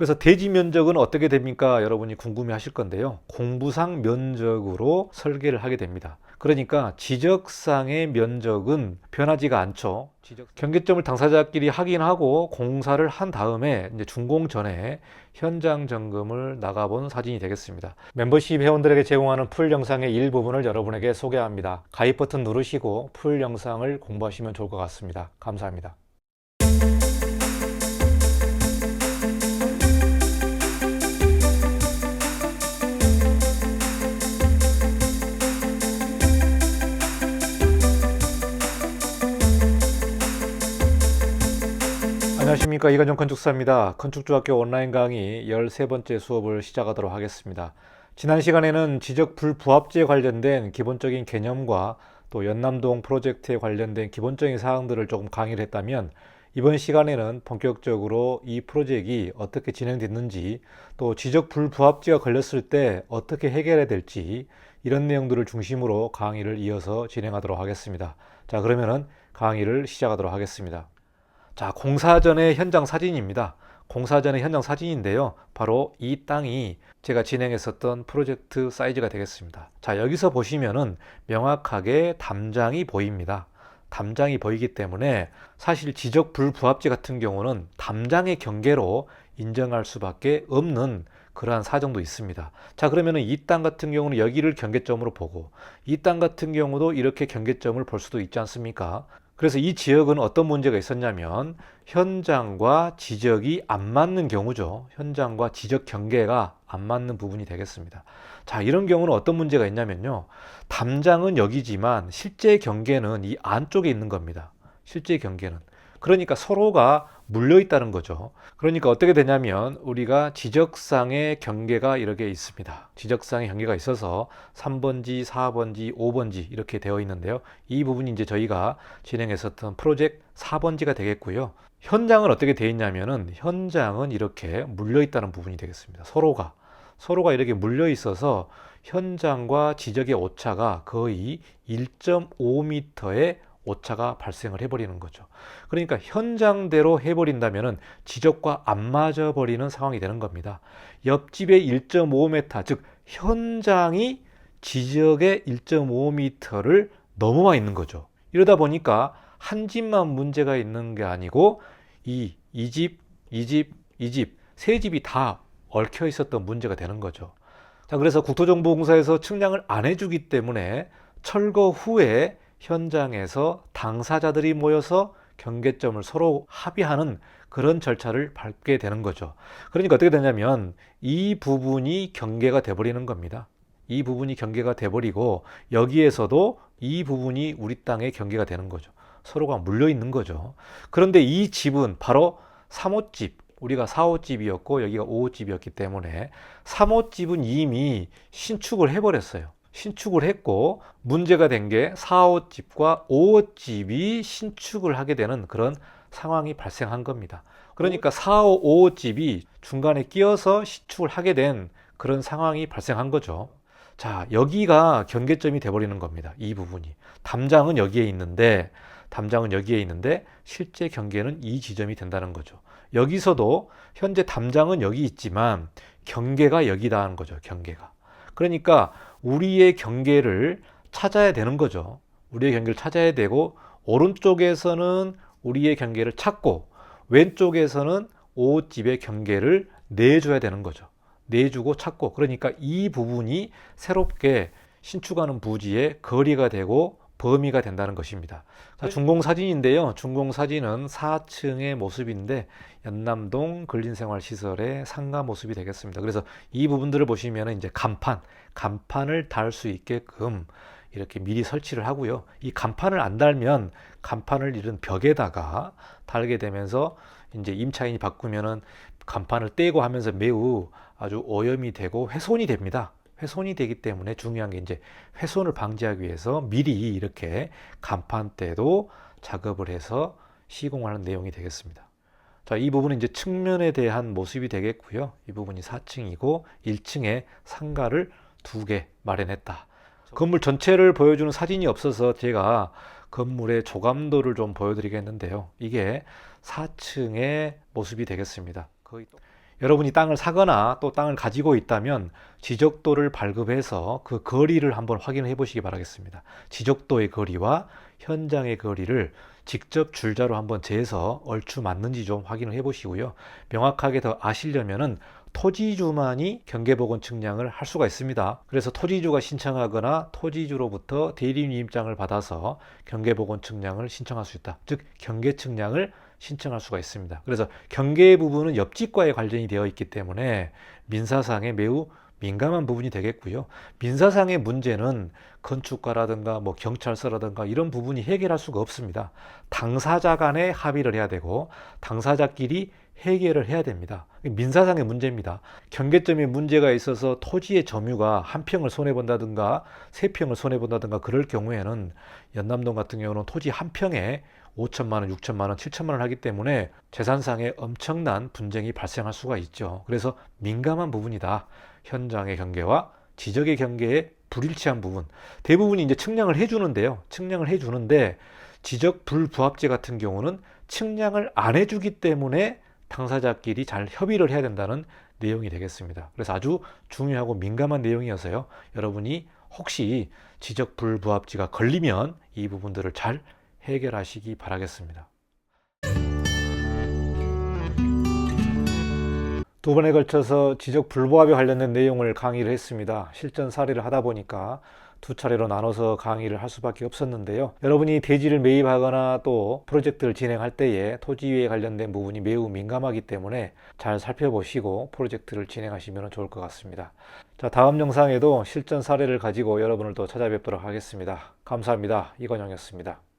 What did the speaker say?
그래서 대지 면적은 어떻게 됩니까? 여러분이 궁금해 하실 건데요. 공부상 면적으로 설계를 하게 됩니다. 그러니까 지적상의 면적은 변하지가 않죠. 경계점을 당사자끼리 확인하고 공사를 한 다음에 이제 준공 전에 현장 점검을 나가본 사진이 되겠습니다. 멤버십 회원들에게 제공하는 풀 영상의 일부분을 여러분에게 소개합니다. 가입 버튼 누르시고 풀 영상을 공부하시면 좋을 것 같습니다. 감사합니다. 안녕하십니까, 이건영 건축사입니다. 건축중학교 온라인 강의 13번째 수업을 시작하도록 하겠습니다. 지난 시간에는 지적 불부합지에 관련된 기본적인 개념과 또 연남동 프로젝트에 관련된 기본적인 사항들을 조금 강의를 했다면, 이번 시간에는 본격적으로 이 프로젝트가 어떻게 진행됐는지, 또 지적 불부합지가 걸렸을 때 어떻게 해결해야 될지, 이런 내용들을 중심으로 강의를 이어서 진행하도록 하겠습니다. 자, 그러면은 강의를 시작하도록 하겠습니다. 자, 공사 전의 현장 사진입니다. 공사 전의 현장 사진인데요. 바로 이 땅이 제가 진행했었던 프로젝트 사이즈가 되겠습니다. 자, 여기서 보시면은 명확하게 담장이 보입니다. 담장이 보이기 때문에 사실 지적 불부합지 같은 경우는 담장의 경계로 인정할 수밖에 없는 그러한 사정도 있습니다. 자, 그러면은 이 땅 같은 경우는 여기를 경계점으로 보고, 이 땅 같은 경우도 이렇게 경계점을 볼 수도 있지 않습니까? 그래서 이 지역은 어떤 문제가 있었냐면 현장과 지적이 안 맞는 경우죠. 현장과 지적 경계가 안 맞는 부분이 되겠습니다. 자, 이런 경우는 어떤 문제가 있냐면요. 담장은 여기지만 실제 경계는 이 안쪽에 있는 겁니다. 실제 경계는. 그러니까 서로가 물려 있다는 거죠. 그러니까 어떻게 되냐면 우리가 지적상의 경계가 이렇게 있습니다. 지적상의 경계가 있어서 3번지, 4번지, 5번지 이렇게 되어 있는데요. 이 부분이 이제 저희가 진행했었던 프로젝트 4번지가 되겠고요. 현장은 어떻게 되어 있냐면은 현장은 이렇게 물려 있다는 부분이 되겠습니다. 서로가 이렇게 물려 있어서 현장과 지적의 오차가 거의 1.5m의 오차가 발생을 해버리는 거죠. 그러니까 현장대로 해버린다면 지적과 안 맞아버리는 상황이 되는 겁니다. 옆집의 1.5m, 즉 현장이 지적의 1.5m를 넘어와 있는 거죠. 이러다 보니까 한 집만 문제가 있는 게 아니고 이 집, 이 집, 이 집, 세 집이 다 얽혀 있었던 문제가 되는 거죠. 자, 그래서 국토정보공사에서 측량을 안 해주기 때문에 철거 후에 현장에서 당사자들이 모여서 경계점을 서로 합의하는 그런 절차를 밟게 되는 거죠. 그러니까 어떻게 되냐면 이 부분이 경계가 돼버리는 겁니다. 이 부분이 경계가 돼버리고 여기에서도 이 부분이 우리 땅의 경계가 되는 거죠. 서로가 물려 있는 거죠. 그런데 이 집은 바로 3호집, 우리가 4호집이었고 여기가 5호집이었기 때문에 3호집은 이미 신축을 해버렸어요. 신축을 했고 문제가 된 게 4호집과 5호집이 신축을 하게 되는 그런 상황이 발생한 겁니다. 그러니까 4호, 5호집이 중간에 끼어서 신축을 하게 된 그런 상황이 발생한 거죠. 자, 여기가 경계점이 돼버리는 겁니다. 이 부분이. 담장은 여기에 있는데 실제 경계는 이 지점이 된다는 거죠. 여기서도 현재 담장은 여기 있지만 경계가 여기다 하는 거죠. 경계가. 그러니까 우리의 경계를 찾아야 되는 거죠. 우리의 경계를 찾아야 되고 오른쪽에서는 우리의 경계를 찾고 왼쪽에서는 5집의 경계를 내줘야 되는 거죠. 내주고 찾고, 그러니까 이 부분이 새롭게 신축하는 부지의 거리가 되고 범위가 된다는 것입니다. 자, 준공사진인데요. 준공사진은 4층의 모습인데 연남동 근린생활시설의 상가 모습이 되겠습니다. 그래서 이 부분들을 보시면 이제 간판을 달 수 있게끔 이렇게 미리 설치를 하고요. 이 간판을 안 달면 간판을 이런 벽에다가 달게 되면서 이제 임차인이 바꾸면은 간판을 떼고 하면서 매우 아주 오염이 되고 훼손이 됩니다. 훼손이 되기 때문에 중요한 게 이제 훼손을 방지하기 위해서 미리 이렇게 간판대도 작업을 해서 시공하는 내용이 되겠습니다. 자, 이 부분은 이제 측면에 대한 모습이 되겠고요. 이 부분이 4층이고 1층에 상가를 2개 마련했다. 건물 전체를 보여주는 사진이 없어서 제가 건물의 조감도를 좀 보여드리겠는데요. 이게 4층의 모습이 되겠습니다. 여러분이 땅을 사거나 또 땅을 가지고 있다면 지적도를 발급해서 그 거리를 한번 확인해 보시기 바라겠습니다. 지적도의 거리와 현장의 거리를 직접 줄자로 한번 재서 얼추 맞는지 좀 확인을 해 보시고요. 명확하게 더 아시려면은 토지주만이 경계보건 측량을 할 수가 있습니다. 그래서 토지주가 신청하거나 토지주로부터 대리인 임장을 받아서 경계보건 측량을 신청할 수 있다. 즉 경계 측량을 신청할 수가 있습니다. 그래서 경계 부분은 옆집과의 관련이 되어 있기 때문에 민사상에 매우 민감한 부분이 되겠고요. 민사상의 문제는 건축가라든가 뭐 경찰서라든가 이런 부분이 해결할 수가 없습니다. 당사자 간에 합의를 해야 되고 당사자끼리 해결을 해야 됩니다. 민사상의 문제입니다. 경계점에 문제가 있어서 토지의 점유가 한 평을 손해본다든가 세 평을 손해본다든가 그럴 경우에는 연남동 같은 경우는 토지 한 평에 5천만 원, 6천만 원, 7천만 원 하기 때문에 재산상의 엄청난 분쟁이 발생할 수가 있죠. 그래서 민감한 부분이다. 현장의 경계와 지적의 경계의 불일치한 부분. 대부분이 이제 측량을 해주는데요. 측량을 해주는데 지적 불부합제 같은 경우는 측량을 안 해주기 때문에 당사자끼리 잘 협의를 해야 된다는 내용이 되겠습니다. 그래서 아주 중요하고 민감한 내용이어서요. 여러분이 혹시 지적 불부합지가 걸리면 이 부분들을 잘 해결하시기 바라겠습니다. 두 번에 걸쳐서 지적 불부합에 관련된 내용을 강의를 했습니다. 실전 사례를 하다 보니까 두 차례로 나눠서 강의를 할 수밖에 없었는데요. 여러분이 대지를 매입하거나 또 프로젝트를 진행할 때에 토지에 관련된 부분이 매우 민감하기 때문에 잘 살펴보시고 프로젝트를 진행하시면 좋을 것 같습니다. 자, 다음 영상에도 실전 사례를 가지고 여러분을 또 찾아뵙도록 하겠습니다. 감사합니다. 이건영이었습니다.